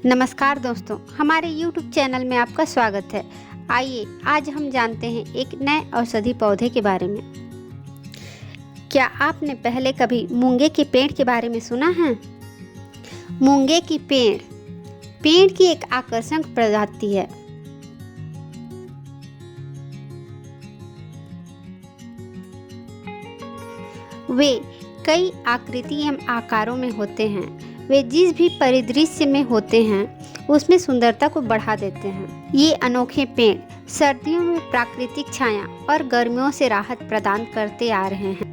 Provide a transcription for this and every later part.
नमस्कार दोस्तों, हमारे YouTube चैनल में आपका स्वागत है। आइए आज हम जानते हैं एक नए औषधि पौधे के बारे में। क्या आपने पहले कभी मूंगे के पेड़ के बारे में सुना है? मूंगे की पेड़ की एक आकर्षक प्रजाति है। वे कई आकृति एवं आकारों में होते हैं। वे जिस भी परिदृश्य में होते हैं उसमें सुंदरता को बढ़ा देते हैं। ये अनोखे पेड़ सर्दियों में प्राकृतिक छाया और गर्मियों से राहत प्रदान करते आ रहे हैं।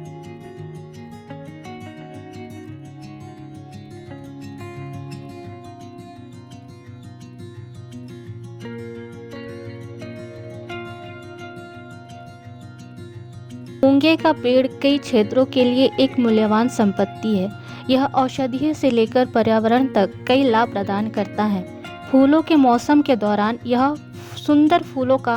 मूंगे का पेड़ कई क्षेत्रों के लिए एक मूल्यवान संपत्ति है। यह औषधीय से लेकर पर्यावरण तक कई लाभ प्रदान करता है। फूलों के मौसम के दौरान यह सुंदर फूलों का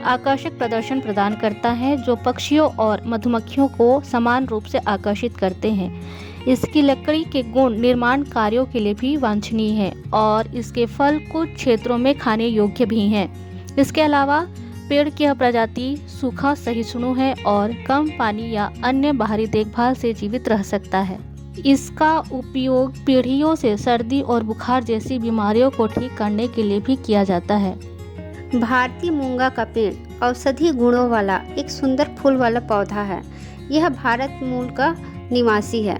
आकर्षक प्रदर्शन प्रदान करता है, जो पक्षियों और मधुमक्खियों को समान रूप से आकर्षित करते हैं। इसकी लकड़ी के गुण निर्माण कार्यों के लिए भी वांछनीय है और इसके फल कुछ क्षेत्रों में खाने योग्य भी हैं। इसके अलावा पेड़ की यह प्रजाति सूखा सहिष्णु है और कम पानी या अन्य बाहरी देखभाल से जीवित रह सकता है। इसका उपयोग पीढ़ियों से सर्दी और बुखार जैसी बीमारियों को ठीक करने के लिए भी किया जाता है। भारतीय मूंगा का पेड़ औषधीय गुणों वाला एक सुंदर फूल वाला पौधा है। यह भारत मूल का निवासी है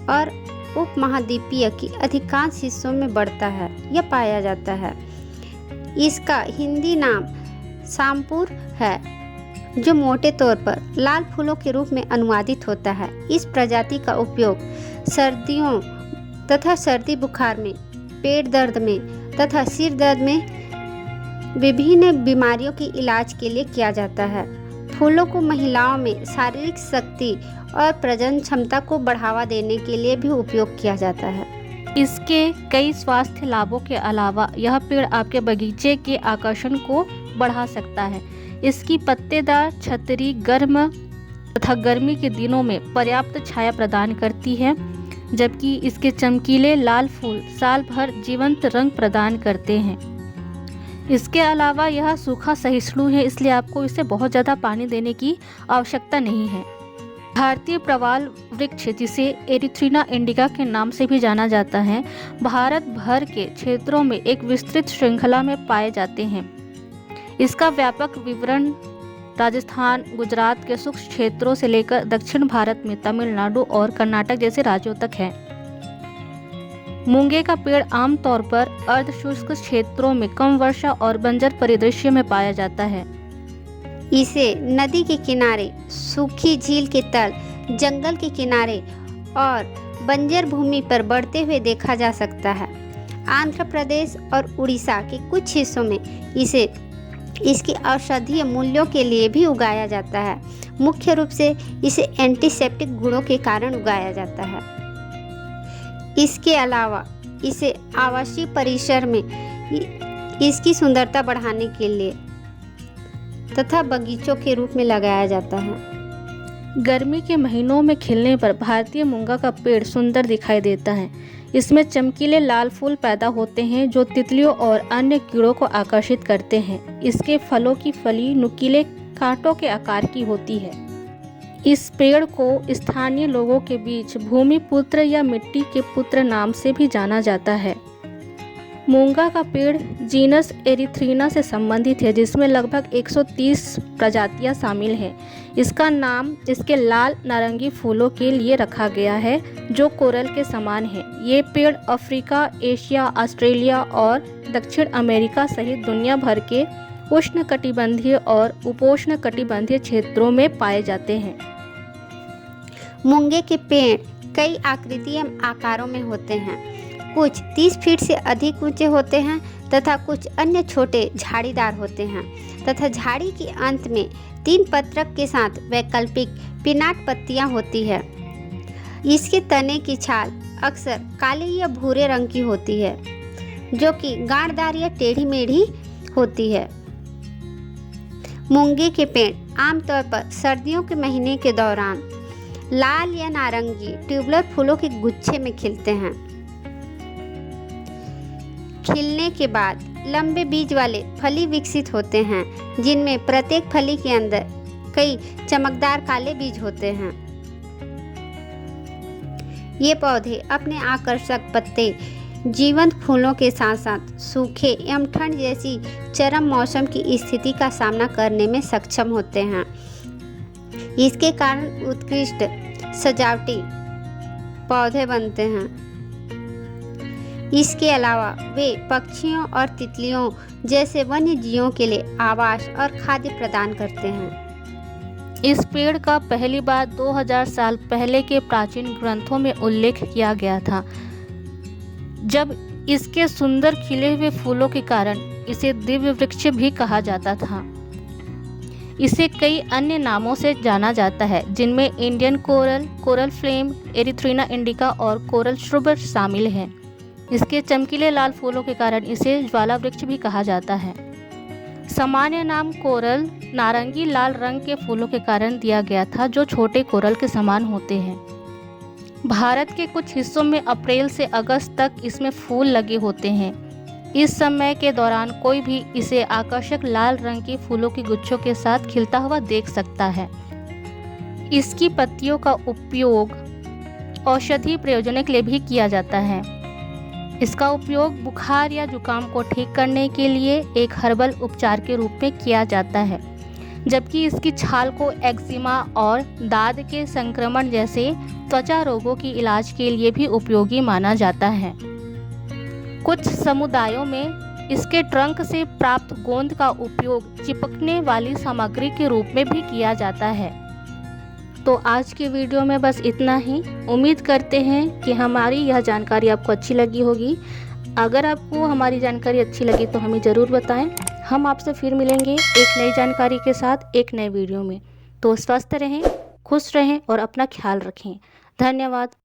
और उपमहाद्वीपीय की अधिकांश हिस्सों में बढ़ता है या पाया जाता है। इसका हिंदी नाम सामपुर है, जो मोटे तौर पर लाल फूलों के रूप में अनुवादित होता है। इस प्रजाति का उपयोग सर्दियों तथा सर्दी बुखार में, पेट दर्द में तथा सिर दर्द में विभिन्न बीमारियों के इलाज के लिए किया जाता है। फूलों को महिलाओं में शारीरिक शक्ति और प्रजनन क्षमता को बढ़ावा देने के लिए भी उपयोग किया जाता है। इसके कई स्वास्थ्य लाभों के अलावा यह पेड़ आपके बगीचे के आकर्षण को बढ़ा सकता है। इसकी पत्तेदार छतरी गर्म तथा गर्मी के दिनों में पर्याप्त छाया प्रदान करती है, जबकि इसके चमकीले लाल फूल साल भर जीवंत रंग प्रदान करते हैं। इसके अलावा यह सूखा सहिष्णु है, इसलिए आपको इसे बहुत ज़्यादा पानी देने की आवश्यकता नहीं है। भारतीय प्रवाल वृक्ष, जिसे एरिथ्रीना इंडिका के नाम से भी जाना जाता है, भारत भर के क्षेत्रों में एक विस्तृत श्रृंखला में पाए जाते हैं। इसका व्यापक विवरण राजस्थान, गुजरात के शुष्क क्षेत्रों से लेकर दक्षिण भारत में तमिलनाडु और कर्नाटक जैसे राज्यों तक है। मूंगे का पेड़ आमतौर पर अर्धशुष्क क्षेत्रों में कम वर्षा और बंजर परिदृश्य में पाया जाता है। इसे नदी के किनारे, सूखी झील के तल, जंगल के किनारे और बंजर भूमि पर बढ़ते हुए देखा जा सकता है। आंध्र प्रदेश और उड़ीसा के कुछ हिस्सों में इसे इसके औषधीय मूल्यों के लिए भी उगाया जाता है। मुख्य रूप से इसे एंटीसेप्टिक गुणों के कारण उगाया जाता है। इसके अलावा इसे आवासीय परिसर में इसकी सुंदरता बढ़ाने के लिए तथा बगीचों के रूप में लगाया जाता है। गर्मी के महीनों में खिलने पर भारतीय मूंगा का पेड़ सुंदर दिखाई देता है। इसमें चमकीले लाल फूल पैदा होते हैं, जो तितलियों और अन्य कीड़ों को आकर्षित करते हैं। इसके फलों की फली नुकीले कांटों के आकार की होती है। इस पेड़ को स्थानीय लोगों के बीच भूमि पुत्र या मिट्टी के पुत्र नाम से भी जाना जाता है। मूंगा का पेड़ जीनस एरिथ्रीना से संबंधित है, जिसमें लगभग 130 प्रजातियां शामिल हैं। इसका नाम इसके लाल नारंगी फूलों के लिए रखा गया है, जो कोरल के समान है। ये पेड़ अफ्रीका, एशिया, ऑस्ट्रेलिया और दक्षिण अमेरिका सहित दुनिया भर के उष्णकटिबंधीय और उपोष्णकटिबंधीय क्षेत्रों में पाए जाते हैं। मूंगे के पेड़ कई आकृति एवं आकारों में होते हैं। कुछ 30 फीट से अधिक ऊंचे होते हैं तथा कुछ अन्य छोटे झाड़ीदार होते हैं तथा झाड़ी के अंत में 3 पत्रक के साथ वैकल्पिक पिनाट पत्तियां होती है। इसके तने की छाल अक्सर काले या भूरे रंग की होती है, जो कि गांठदार या टेढ़ी मेढ़ी होती है। मूंगे के पेड़ आमतौर पर सर्दियों के महीने के दौरान लाल या नारंगी ट्यूबुलर फूलों के गुच्छे में खिलते हैं। खिलने के बाद लंबे बीज वाले फली विकसित होते हैं, जिनमें प्रत्येक फली के अंदर कई चमकदार काले बीज होते हैं। ये पौधे अपने आकर्षक पत्ते, जीवंत फूलों के साथ साथ सूखे एवं ठंड जैसी चरम मौसम की स्थिति का सामना करने में सक्षम होते हैं। इसके कारण उत्कृष्ट सजावटी पौधे बनते हैं। इसके अलावा वे पक्षियों और तितलियों जैसे वन्य जीवों के लिए आवास और खाद्य प्रदान करते हैं। इस पेड़ का पहली बार 2000 साल पहले के प्राचीन ग्रंथों में उल्लेख किया गया था, जब इसके सुंदर खिले हुए फूलों के कारण इसे दिव्य वृक्ष भी कहा जाता था। इसे कई अन्य नामों से जाना जाता है, जिनमें Indian coral, coral flame, erythrina indica और कोरल श्रुब शामिल हैं। इसके चमकीले लाल फूलों के कारण इसे ज्वाला वृक्ष भी कहा जाता है। सामान्य नाम कोरल नारंगी लाल रंग के फूलों के कारण दिया गया था, जो छोटे कोरल के समान होते हैं। भारत के कुछ हिस्सों में अप्रैल से अगस्त तक इसमें फूल लगे होते हैं। इस समय के दौरान कोई भी इसे आकर्षक लाल रंग के फूलों के गुच्छों के साथ खिलता हुआ देख सकता है। इसकी पत्तियों का उपयोग औषधीय प्रयोजन के लिए भी किया जाता है। इसका उपयोग बुखार या जुकाम को ठीक करने के लिए एक हर्बल उपचार के रूप में किया जाता है, जबकि इसकी छाल को एक्जिमा और दाद के संक्रमण जैसे त्वचा रोगों की इलाज के लिए भी उपयोगी माना जाता है। कुछ समुदायों में इसके ट्रंक से प्राप्त गोंद का उपयोग चिपकने वाली सामग्री के रूप में भी किया जाता है। तो आज के वीडियो में बस इतना ही। उम्मीद करते हैं कि हमारी यह जानकारी आपको अच्छी लगी होगी। अगर आपको हमारी जानकारी अच्छी लगी तो हमें ज़रूर बताएं। हम आपसे फिर मिलेंगे एक नई जानकारी के साथ एक नए वीडियो में। तो स्वस्थ रहें, खुश रहें और अपना ख्याल रखें। धन्यवाद।